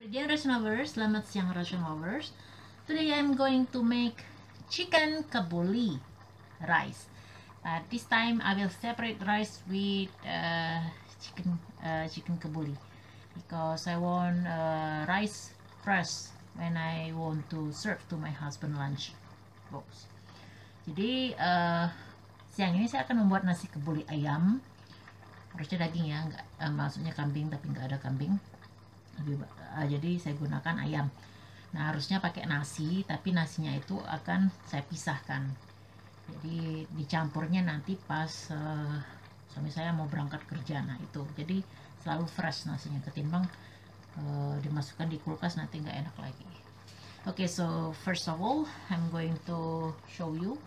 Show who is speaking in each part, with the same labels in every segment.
Speaker 1: Dear Russian lovers, selamat siang Russian lovers. Today I'm going to make chicken kabuli rice. This time I will separate rice with chicken kabuli because I want rice fresh when I want to serve to my husband lunch box. Jadi siang ini saya akan membuat nasi kabuli ayam. Harusnya daging ya, enggak, maksudnya kambing tapi nggak ada kambing. Jadi saya gunakan ayam. Nah, harusnya pakai nasi, tapi nasinya itu akan saya pisahkan. Jadi dicampurnya nanti pas suami saya mau berangkat kerja. Nah, itu. Jadi selalu fresh nasinya ketimbang dimasukkan di kulkas nanti nggak enak lagi. Okay, so first of all, I'm going to show you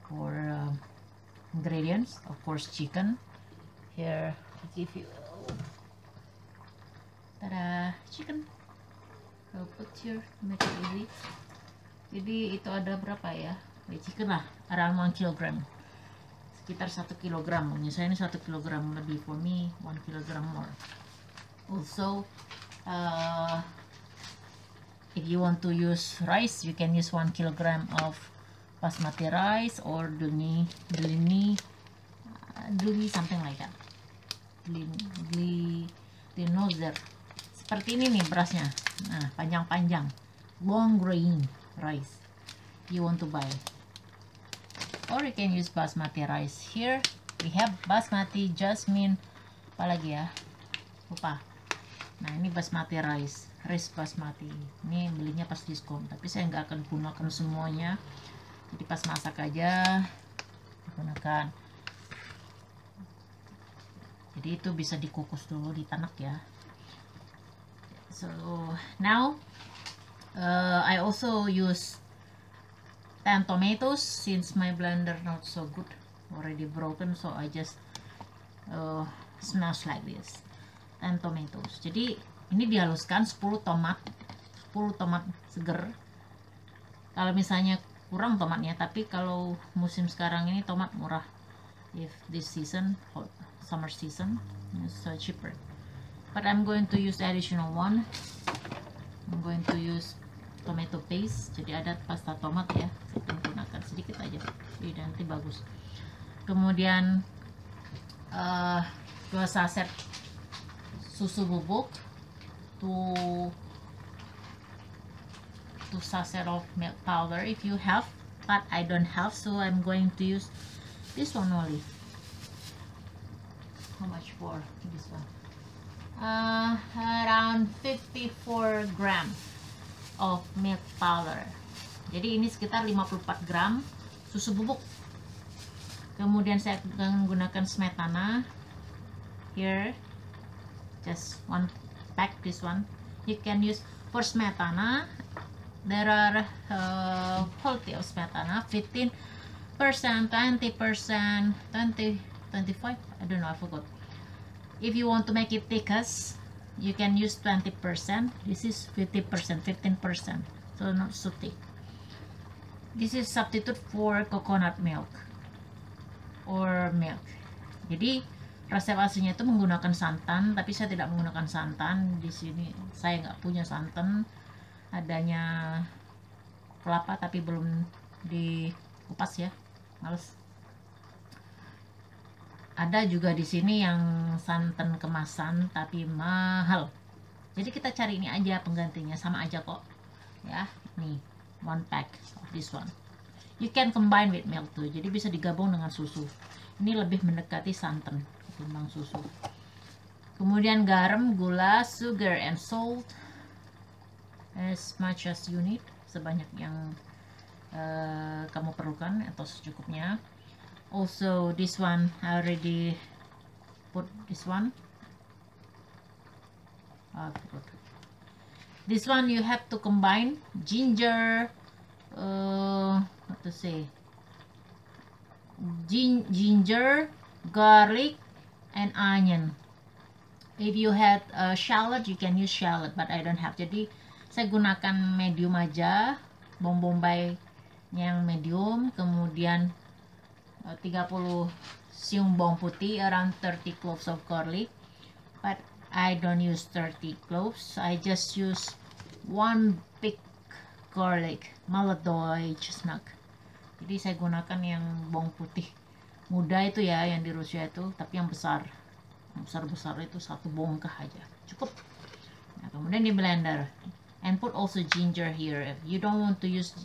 Speaker 1: for ingredients. Of course, chicken. Here, I give you. Tada, chicken. I'll put here, make it easy. Jadi itu ada berapa ya? Chicken lah, around 1 kilogram. Sekitar 1 kilogram. Saya ini 1 kilogram lebih, for me 1 kilogram more. Also, if you want to use rice, you can use 1 kilogram of basmati rice or duni something like that. Dinozer. Seperti ini nih berasnya. Nah, panjang-panjang. Long grain rice you want to buy. Or you can use basmati rice. Here we have basmati, jasmine, apalagi ya? Lupa. Nah, ini basmati rice basmati. Ini belinya pas diskon, tapi saya nggak akan gunakan semuanya. Jadi pas masak aja gunakan. Jadi itu bisa dikukus dulu di tanak ya. So now I also use 10 tomatoes since my blender not so good, already broken, so I just smash like this. 10 tomatoes. Jadi ini dihaluskan 10 tomat seger. Kalau misalnya kurang tomatnya, tapi kalau musim sekarang ini tomat murah. If this season, summer season, it's cheaper. But I'm going to use additional one. I'm going to use tomato paste. Jadi ada pasta tomat ya. Saya gunakan sedikit aja. Jadi nanti bagus. Kemudian 2 saset susu bubuk, 2 saset of milk powder if you have, but I don't have, so I'm going to use this one only. How much for this one? Around 54 gram of milk powder. Jadi ini sekitar 54 gram susu bubuk. Kemudian saya akan menggunakan smetana. Here, just 1 pack, this one. You can use for smetana. There are quality of smetana, 15%, 20%, 25, I don't know, I forgot. If you want to make it thicker, you can use 20%. This is 50%, 15%, so not so thick. This is substitute for coconut milk or milk. Jadi resep aslinya itu menggunakan santan, tapi saya tidak menggunakan santan. Di sini saya nggak punya santan, adanya kelapa tapi belum dikupas ya, males. Ada juga di sini yang santan kemasan tapi mahal. Jadi kita cari ini aja penggantinya, sama aja kok. Ya, nih 1 pack of this one. You can combine with milk too. Jadi bisa digabung dengan susu. Ini lebih mendekati santan ketimbang susu. Kemudian garam, gula, sugar and salt as much as you need, sebanyak yang kamu perlukan atau secukupnya. Also this one I already put this one. This one you have to combine ginger, what to say, ginger, garlic and onion. If you had shallot, you can use shallot, but I don't have. Jadi saya gunakan medium aja, bawang bombay yang medium, kemudian 30 siung bawang putih, around 30 cloves of garlic, but I don't use 30 cloves. I just use 1 big garlic, Maladoy chestnut. Jadi saya gunakan yang bawang putih muda itu ya, yang di Rusia itu, tapi yang besar. Yang besar itu 1 bongkah aja, cukup. Nah, kemudian di blender. And put also ginger here. If you don't want to use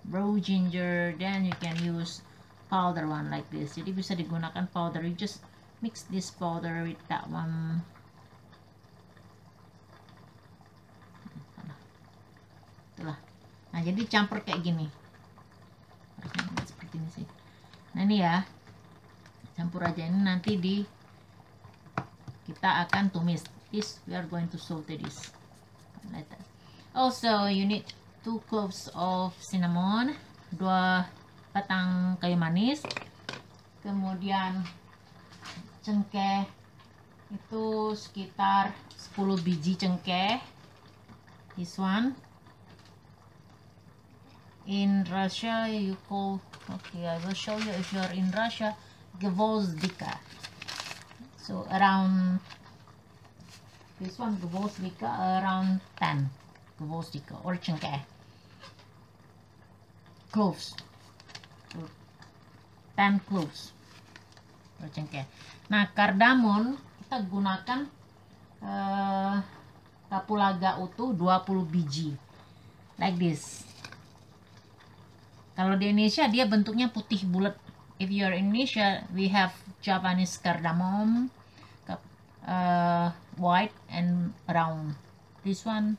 Speaker 1: raw ginger, then you can use powder one like this. Jadi bisa digunakan powder. You just mix this powder with that one. Itulah. Nah, jadi campur kayak gini. Seperti ini sih. Nah, ini ya. Campur aja, ini nanti kita akan tumis. This we are going to saute this. Like that. Also, you need 2 cloves of cinnamon, 2 batang kayu manis, kemudian cengkeh itu sekitar 10 biji cengkeh. This one. In Russia you call, okay, I will show you if you are in Russia, gvozdika. So around this one, gvozdika, around 10 gvozdika or cengkeh. Cloves. 10 cloves or cengkeh. Nah, kardamon kita gunakan kapulaga utuh 20 biji. Like this. Kalau di Indonesia dia bentuknya putih bulat. If you are in Indonesia, we have Japanese cardamom, white and round. This one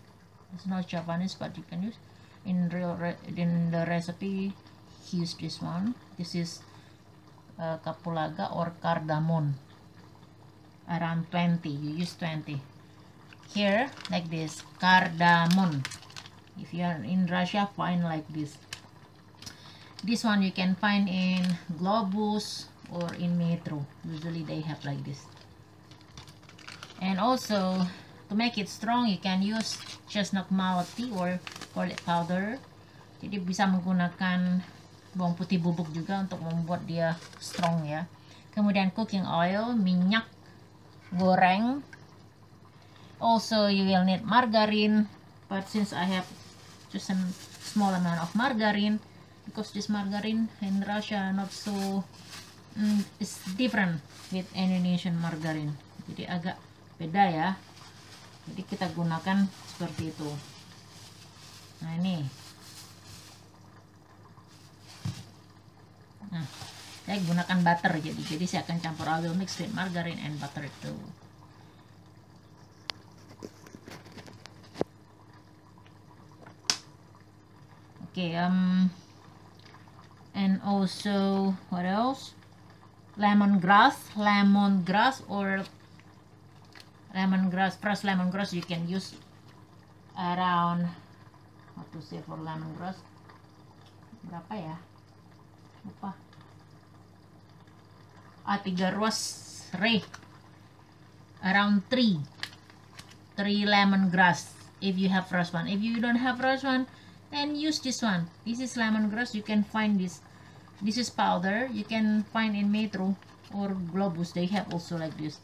Speaker 1: is not Japanese, but you can use in the recipe. Use this one. This is kapulaga or cardamom. Around 20. You use 20. Here, like this, cardamom. If you are in Russia, find like this. This one you can find in Globus or in Metro. Usually they have like this. And also, to make it strong, you can use chestnut malty or garlic powder. Jadi bisa menggunakan bawang putih bubuk juga untuk membuat dia strong ya. Kemudian cooking oil, minyak goreng. Also, you will need margarine. But since I have just a small amount of margarine, because this margarine in Russia not so it's different with Indonesian margarine, jadi agak beda ya. Jadi kita gunakan seperti itu. Nah, ini. Nah, saya gunakan butter, jadi saya akan campur. I will mix with margarine and butter too. Okay, and also what else? Lemongrass or fresh lemongrass you can use around, what to say for lemongrass, berapa ya, lupa, 3 ruas ray, around 3 lemongrass if you have fresh one. If you don't have fresh one, then use this one. This is lemongrass. You can find this. This is powder. You can find in Metro or Globus. They have also like this.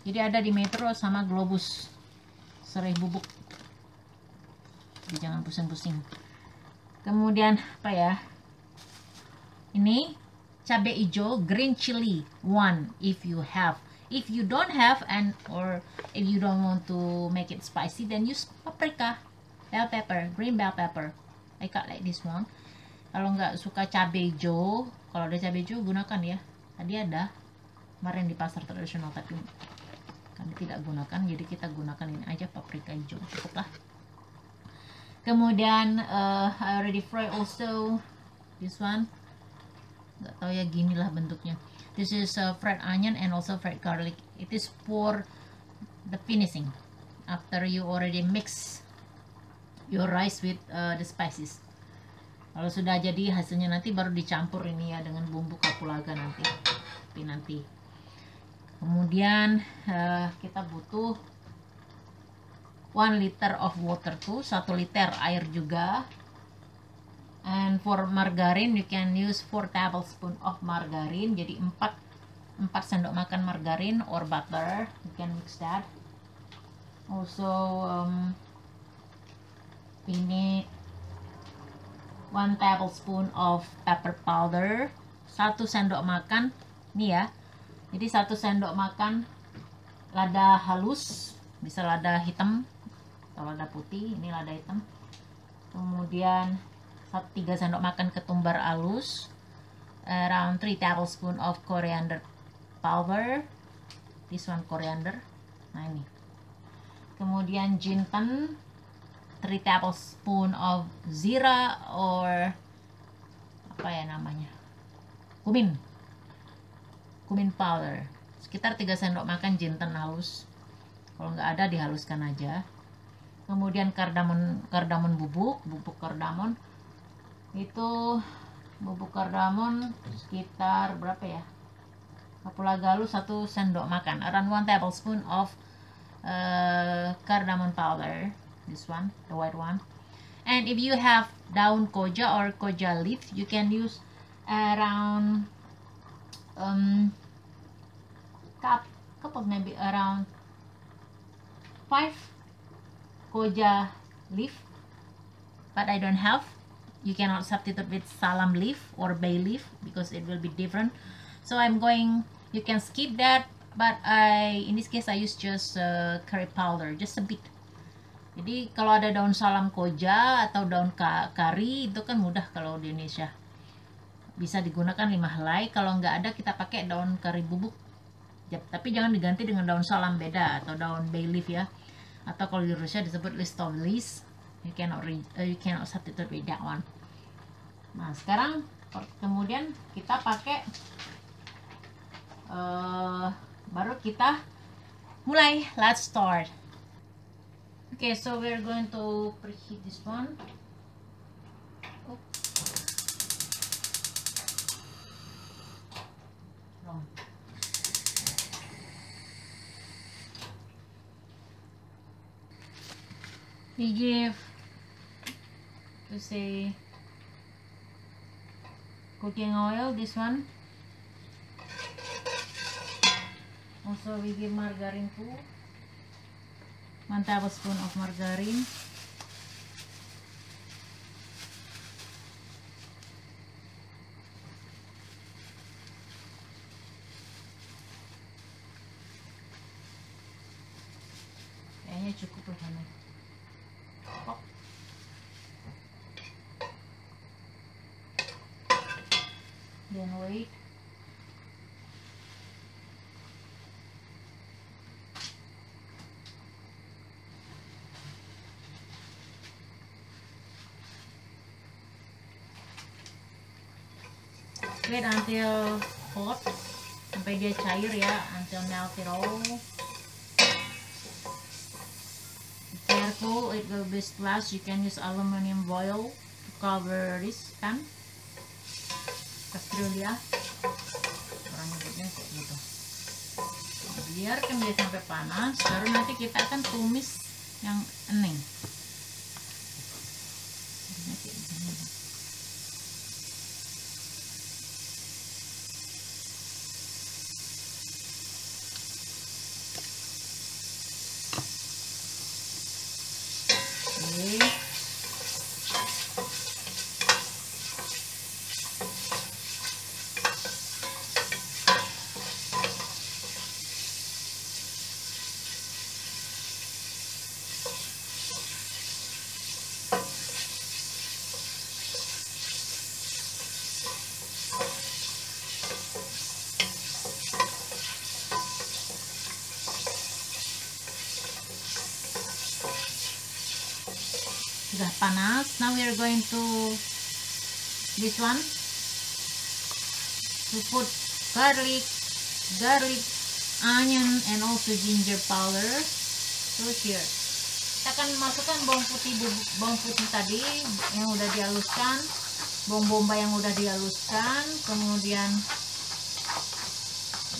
Speaker 1: Jadi ada di Metro sama Globus. Serai bubuk. Jadi jangan pusing-pusing. Kemudian apa ya? Ini cabai hijau, green chili 1 if you have. If you don't have or if you don't want to make it spicy, then use paprika, bell pepper, green bell pepper. I cut like this one. Kalau nggak suka cabai hijau, kalau ada cabai hijau gunakan ya. Tadi ada kemarin di pasar tradisional, tapi kami tidak gunakan, jadi kita gunakan ini aja, paprika hijau, cukup lah. Kemudian I already fry also this one. Nggak tahu ya, gini lah bentuknya. This is fried onion and also fried garlic. It is for the finishing after you already mix your rice with the spices. Kalau sudah jadi hasilnya nanti baru dicampur ini ya dengan bumbu kapulaga nanti. Kemudian kita butuh 1 liter of water tuh, 1 liter air juga. And for margarine you can use 4 tablespoon of margarine. Jadi 4 4 sendok makan margarin or butter, you can mix that. Also we need 1 tablespoon of pepper powder, 1 sendok makan nih ya. Jadi 1 sendok makan lada halus, bisa lada hitam atau lada putih, ini lada hitam. Kemudian 3 sendok makan ketumbar halus, around 3 tablespoon of coriander powder, this one coriander, nah ini. Kemudian jinten, 3 tablespoon of zira or apa ya namanya, kumin powder, sekitar 3 sendok makan jinten halus, kalau nggak ada dihaluskan aja. Kemudian kardamon bubuk kardamon, itu bubuk kardamon sekitar berapa ya, kapulaga halus 1 sendok makan, around 1 tablespoon of cardamom powder, this one, the white one. And if you have daun koja or koja leaf, you can use around cup of maybe around 5 koja leaf, but I don't have. You cannot substitute with salam leaf or bay leaf because it will be different. So you can skip that, but in this case I use just curry powder, just a bit. Jadi kalau ada daun salam koja atau daun kari itu kan mudah, kalau di Indonesia bisa digunakan 5 helai. Kalau nggak ada kita pakai daun kari bubuk, tapi jangan diganti dengan daun salam beda atau daun bay leaf ya, atau kalau di Rusia disebut list of leaves, you cannot substitute with that one. Nah sekarang kemudian kita pakai baru kita mulai, let's start. Okay, so we're going to preheat this one. We give, to say, cooking oil, this one. Also we give margarine too, 1 tablespoon of margarine. Kayaknya cukup lah sana. Then wait. Wait until hot, sampai dia cair ya, until melted all. Be careful, it will be splash. You can use aluminum foil to cover this pan. Kastrul ya, orang nyebutnya kayak gitu. Biarkan dia sampai panas, baru nanti kita akan tumis yang ening. Sudah panas. Now we are going to this one to put garlic, onion, and also ginger powder. So here kita akan masukkan bawang putih tadi yang udah dihaluskan, bawang bombay yang udah dihaluskan, kemudian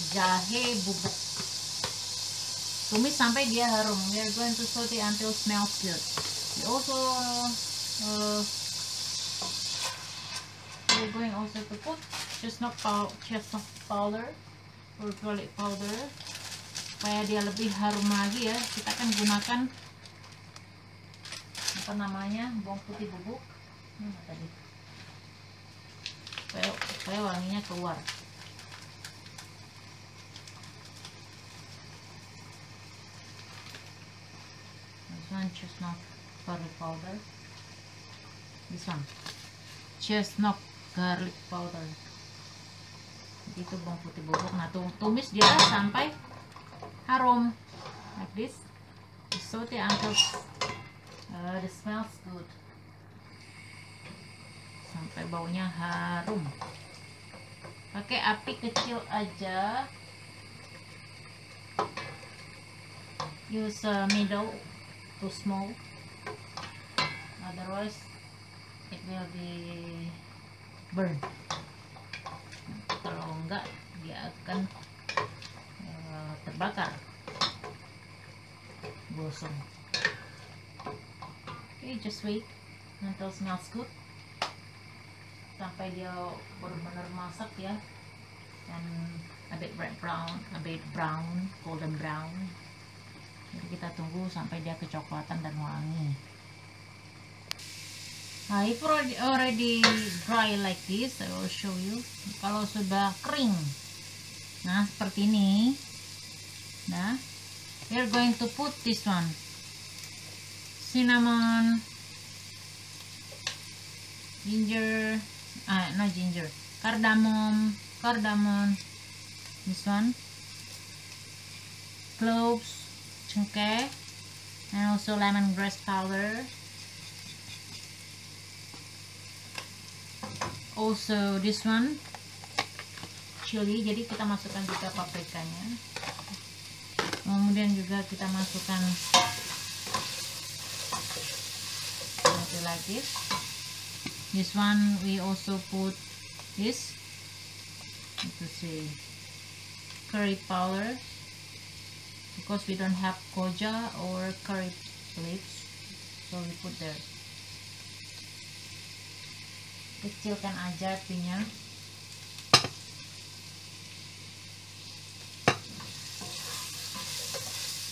Speaker 1: jahe bubuk. Tumis sampai dia harum. We are going to saute until smells good. We also we're going also to put chestnut powder, for garlic powder. Supaya dia lebih harum lagi ya, kita akan gunakan apa namanya, bawang putih bubuk. Mana tadi? Supaya wanginya keluar. This one chestnut garlic powder. This one chestnut garlic powder. Jadi itu bawang putih bubuk. Nah, tumis dia sampai harum, like this. Saute until it smells good. Sampai baunya harum. Pakai api kecil aja. Use middle to small. Otherwise it will be burn. Kalau enggak dia akan terbakar, gosong. Okay, just wait until smells good, sampai dia benar-benar masak ya, dan a bit brown, golden brown. Jadi kita tunggu sampai dia kecoklatan dan wangi. Nah, if already dry like this, I will show you. Kalau sudah kering, nah seperti ini. Nah, we are going to put this one, cinnamon, ginger, not ginger, cardamom, this one, cloves, cengkeh, and also lemongrass powder. Also this one, chili. Jadi kita masukkan juga paprikanya. Kemudian juga kita masukkan like this. This one we also put this, to say, curry powder, because we don't have koja or curry leaves, so we put there. Kecilkan aja apinya.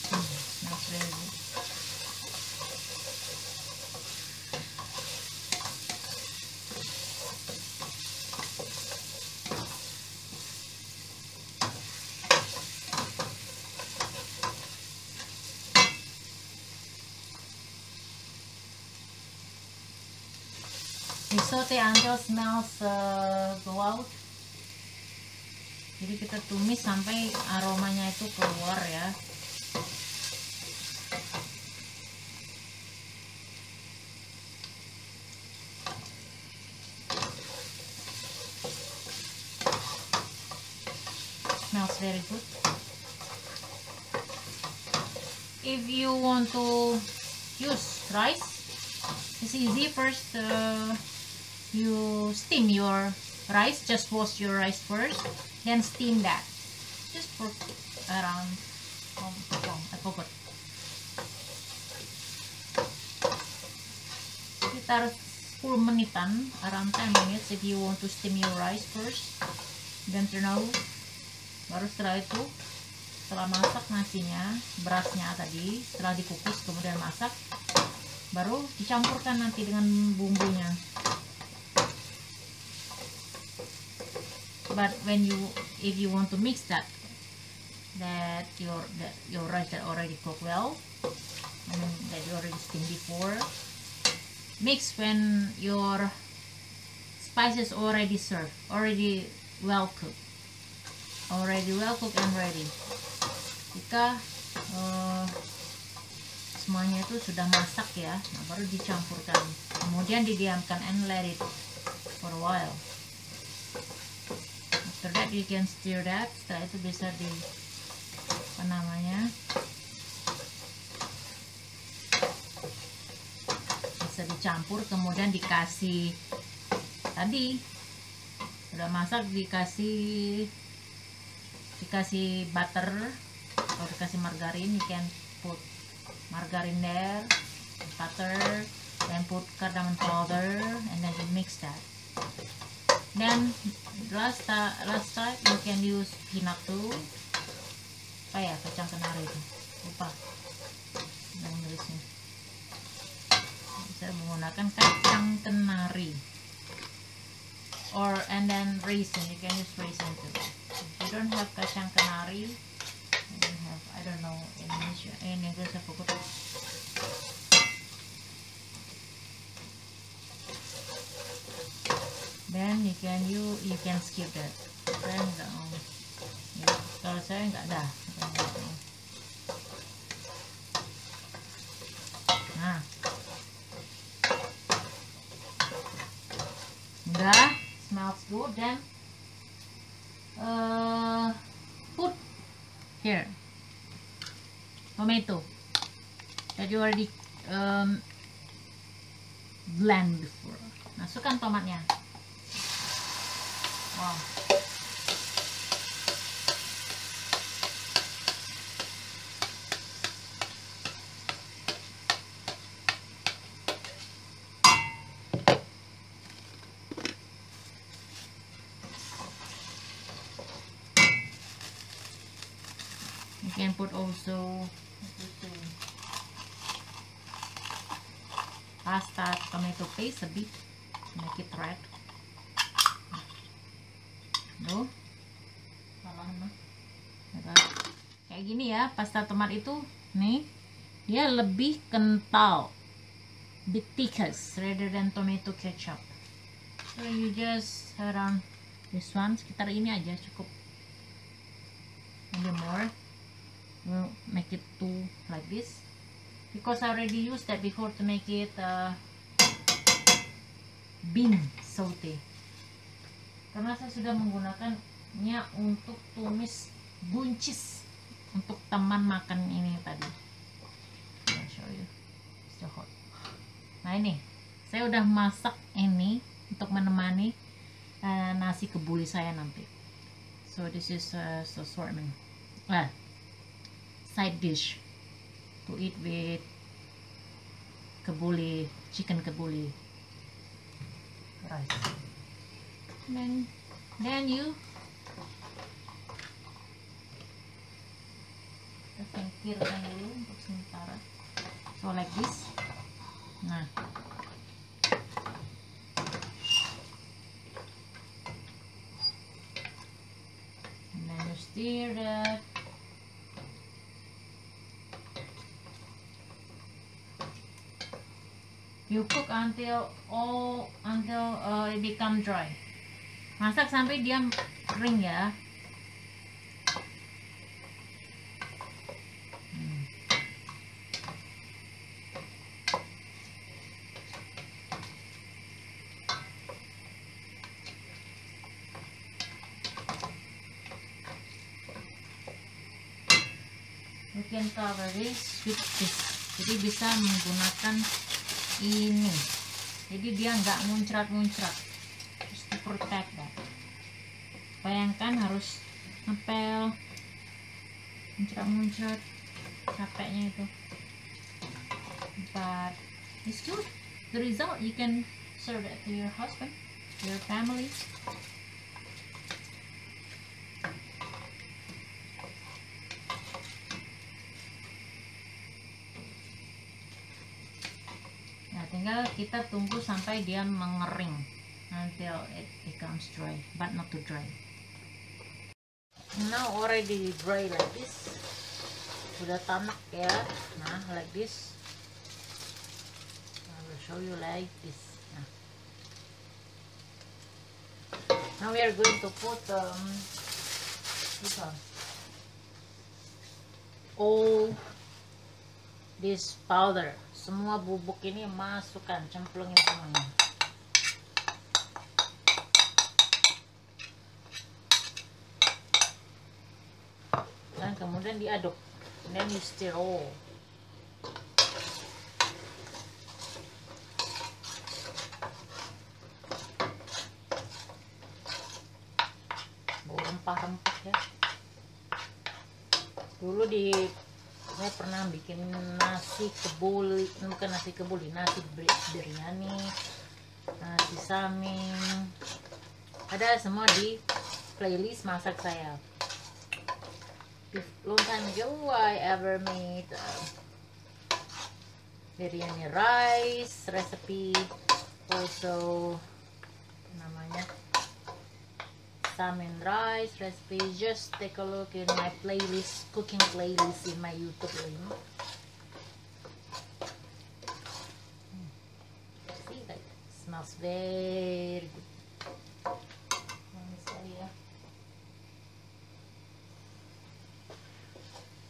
Speaker 1: Smells very good. We saute until smells go out. Jadi kita tumis sampai aromanya itu keluar ya. Smells very good. If you want to use rice, it's easy. First you steam your rice. Just wash your rice first, then steam that just for around I forgot. Sekitar 10 menitan, around 10 minutes if you want to steam your rice first, then turn out. Baru setelah itu, setelah masak nasinya, berasnya tadi, setelah dikukus kemudian masak, baru dicampurkan nanti dengan bumbunya. But if you want to mix that your rice that already cooked well, I mean that you already steamed before, mix when your spices already served, already well cooked and ready. Jika semuanya itu sudah masak ya, nah baru dicampurkan, kemudian didiamkan and let it for a while. After that you can stir that. Setelah itu bisa bisa dicampur, kemudian dikasih tadi sudah masak, dikasih butter atau dikasih margarin. You can put margarine there, butter, then put cardamom powder, and then you mix that. Dan last time you can use peanut too. Apa ya, kacang kenari itu, lupa dan Inggrisnya. Saya menggunakan kacang kenari, and then raisin. You can use raisin too. If you don't have kacang kenari, you don't have, I don't know in English I forgot. Then you can skip that. Saya nggak mau. Ya, kalau saya nggak ada. Nah, udah, smells good. Then put here tomato that you already blend before. Masukkan tomatnya. Wow. You can put also pasta tomato paste a bit, make it red. Tuh, kayak gini ya, pasta tomat itu nih dia lebih kental, bit thicker rather than tomato ketchup. So you just around this one, sekitar ini aja cukup. Maybe more. We'll make it two like this because I already used that before to make it bean saute. Karena saya sudah menggunakannya untuk tumis buncis untuk teman makan ini tadi. I'll show you. Still hot. Nah ini, saya udah masak ini untuk menemani nasi kebuli saya nanti. So this is assortment. Side dish to eat with kebuli, chicken kebuli rice. Then you singkirkan dulu untuk sementara. So like this. Nah, and then you stir that. You cook until it become dry. Masak sampai dia kering ya. You can cover this with this. Jadi bisa menggunakan ini. Jadi dia nggak muncrat-muncrat. To protect that. Bayangkan harus ngepel, muncrat-muncrat, capeknya itu. But it's good. The result, you can serve it to your husband, your family. Nah, tinggal kita tunggu sampai dia mengering. Until it becomes dry, but not too dry. Now already dry like this. Sudah tanak ya. Nah, like this. I will show you like this. Now we are going to put this one. All this powder. Semua bubuk ini masukkan, cemplungin semuanya. Kemudian diaduk, then you stir all. Bau rempah-rempah ya. Dulu saya pernah bikin nasi kebuli, bukan nasi kebuli, nasi biryani, nasi saming, Ada semua di playlist masak saya. Long time ago I ever made biryani rice recipe, also namanya salmon rice recipe. Just take a look in my playlist, cooking playlist in my YouTube link. See, that smells very good.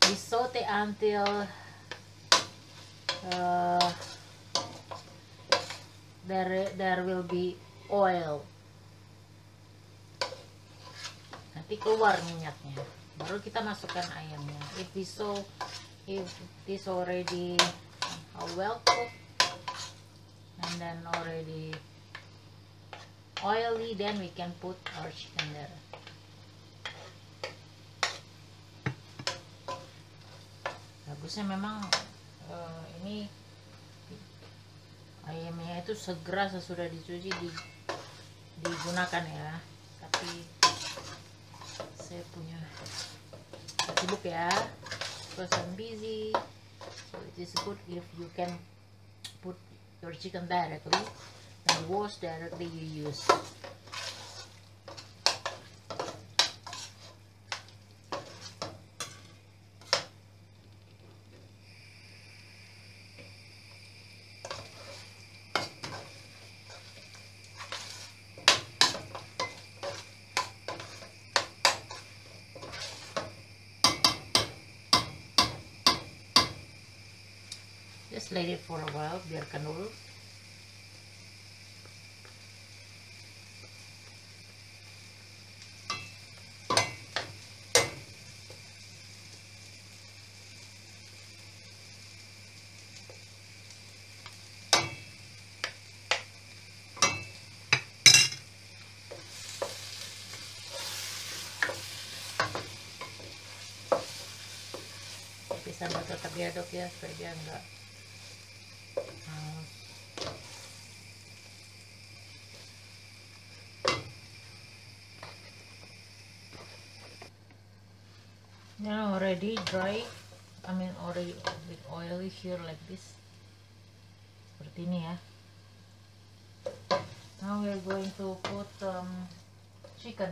Speaker 1: We saute until there will be oil. Nanti keluar minyaknya, baru kita masukkan ayamnya. If this already well cooked and then already oily, then we can put our chicken there. Bagusnya memang ini ayamnya itu segera sesudah dicuci digunakan ya. Tapi saya punya sibuk ya, because I'm busy, so it is good if you can put your chicken directly and wash directly you use. Just let it for a while, biarkan dulu. Sambil tetap diaduk ya, supaya dia enggak now already dry, I mean already a bit oily here like this, seperti ini ya. Now we're going to put chicken.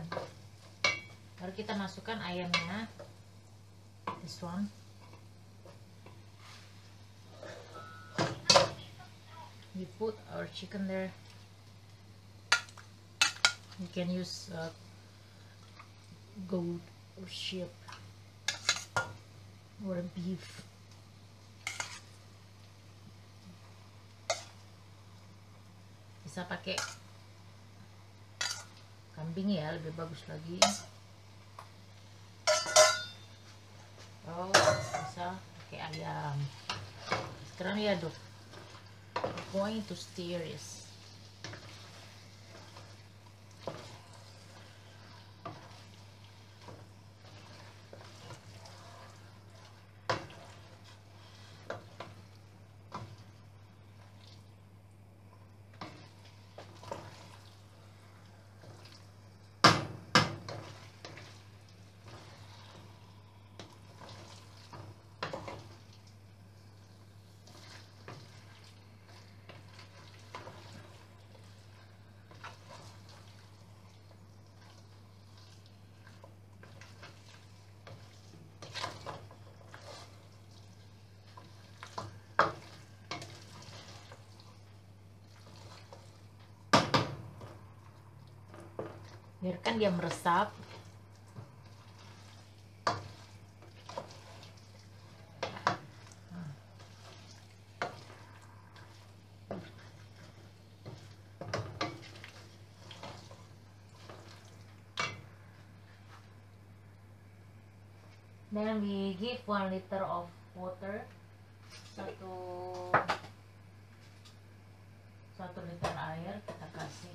Speaker 1: Baru kita masukkan ayamnya, this one. We put our chicken there. You can use goat or sheep or beef. Bisa pakai kambing ya, lebih bagus lagi. Oh, bisa pakai ayam. Sekarang ya dok, going to stir this. Biarkan dia meresap. Then we give 1 liter of water, 1 liter air kita kasih.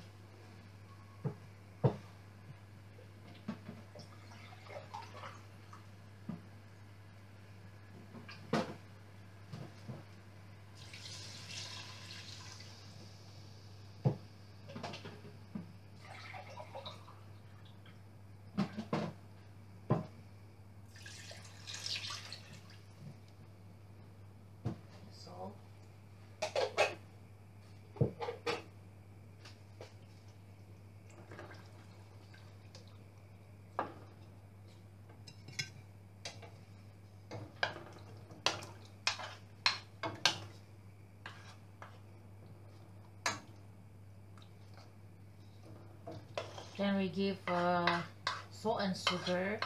Speaker 1: Then we give salt and sugar.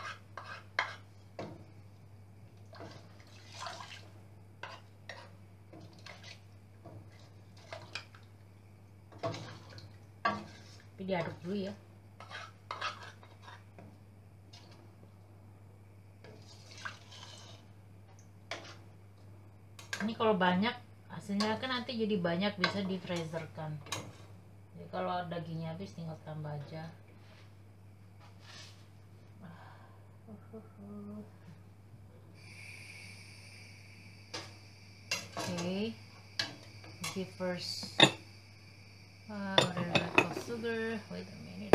Speaker 1: Tapi diaduk dulu ya. Ini kalau banyak hasilnya kan nanti jadi banyak, bisa di freezer kan. Jadi kalau dagingnya habis tinggal tambah aja. Okay, give first sugar. Wait a minute.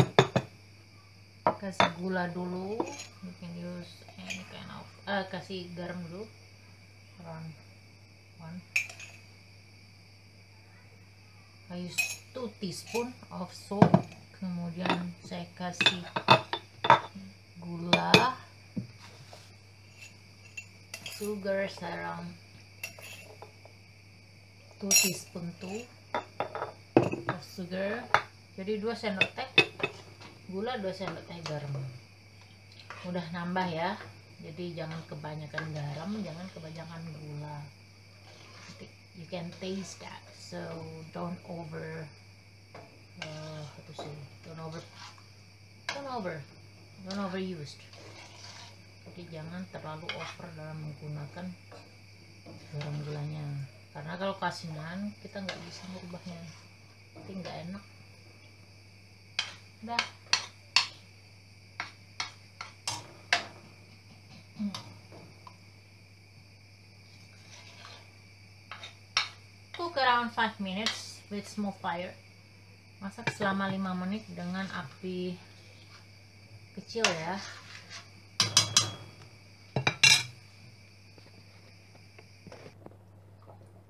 Speaker 1: Kasih gula dulu. You can use any kind of kasih garam dulu. Around 1. I use 2 teaspoon of salt. Kemudian saya kasih gula, sugar around 2 teaspoon tuh of sugar. Jadi 2 sendok teh gula, 2 sendok teh garam. Udah nambah ya. Jadi jangan kebanyakan garam, jangan kebanyakan gula. You can taste that, so don't overused. Jadi jangan terlalu over dalam menggunakan garam gulanya, karena kalau kasinan kita nggak bisa merubahnya, nanti nggak enak. Udah. Cook around 5 minutes with small fire. Masak selama 5 menit dengan api kecil ya.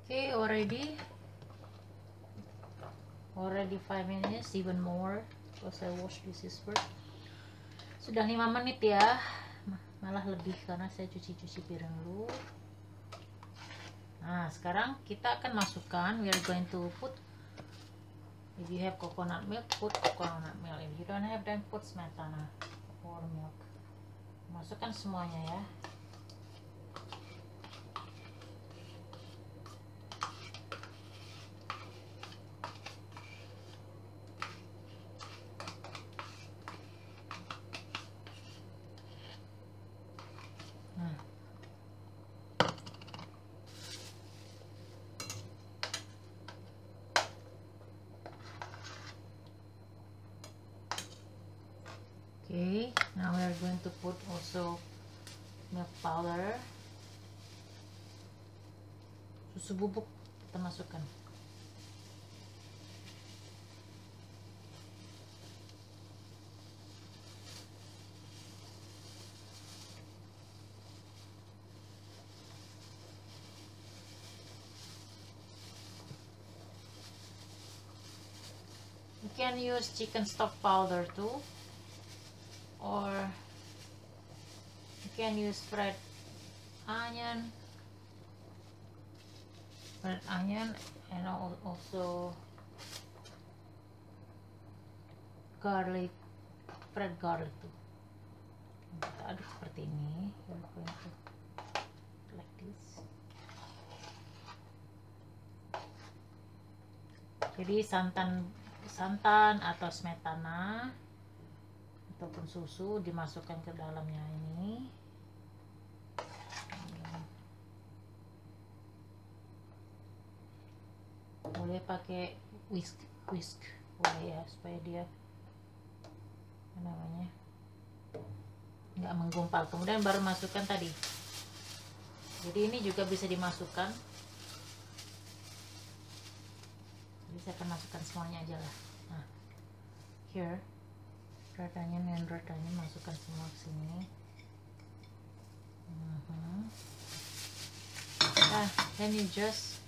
Speaker 1: Okay, already 5 minutes, even more because I wash this first. Sudah 5 menit ya, malah lebih karena saya cuci piring dulu. Nah, sekarang kita akan masukkan, we are going to put, if you have coconut milk, put coconut milk. If you don't have, then put smetana or milk. Masukkan semuanya ya. Okay, now we are going to put also milk powder. Susu bubuk kita masukkan. You can use chicken stock powder too, or you can use fried onion and also garlic, fried garlic too. Kita aduk seperti ini. Like this. Jadi santan atau smetana ataupun susu dimasukkan ke dalamnya ini. Boleh pakai whisk boleh ya, supaya dia namanya nggak menggumpal. Kemudian baru masukkan tadi. Jadi ini juga bisa dimasukkan. Jadi saya akan masukkan semuanya aja lah. Nah, here red onion masukkan semua ke sini. Then you just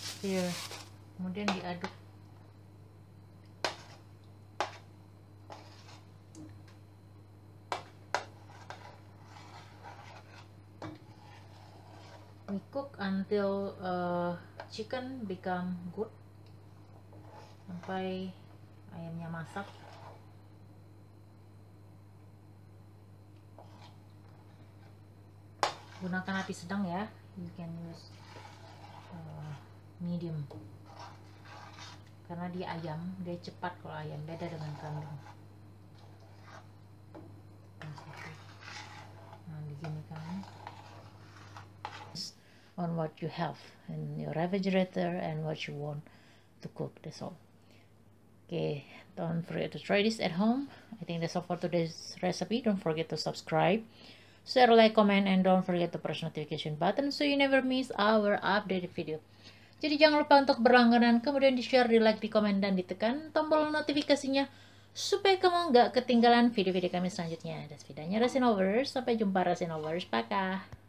Speaker 1: stir, kemudian diaduk. We cook until chicken become good, sampai ayamnya masak. Gunakan api sedang ya. You can use medium. Karena dia ayam, dia cepat kalau ayam, beda dengan kambing. Nah, begini kan. On what you have in your refrigerator and what you want to cook, that's all. Okay, don't forget to try this at home. I think that's all for today's recipe. Don't forget to subscribe, share, like, comment, and don't forget to press notification button so you never miss our updated video. Jadi jangan lupa untuk berlangganan, kemudian di share, di like, di komen, dan ditekan tombol notifikasinya supaya kamu nggak ketinggalan video-video kami selanjutnya. Dan setidaknya Rasinovers, sampai jumpa Rasinovers, pakai.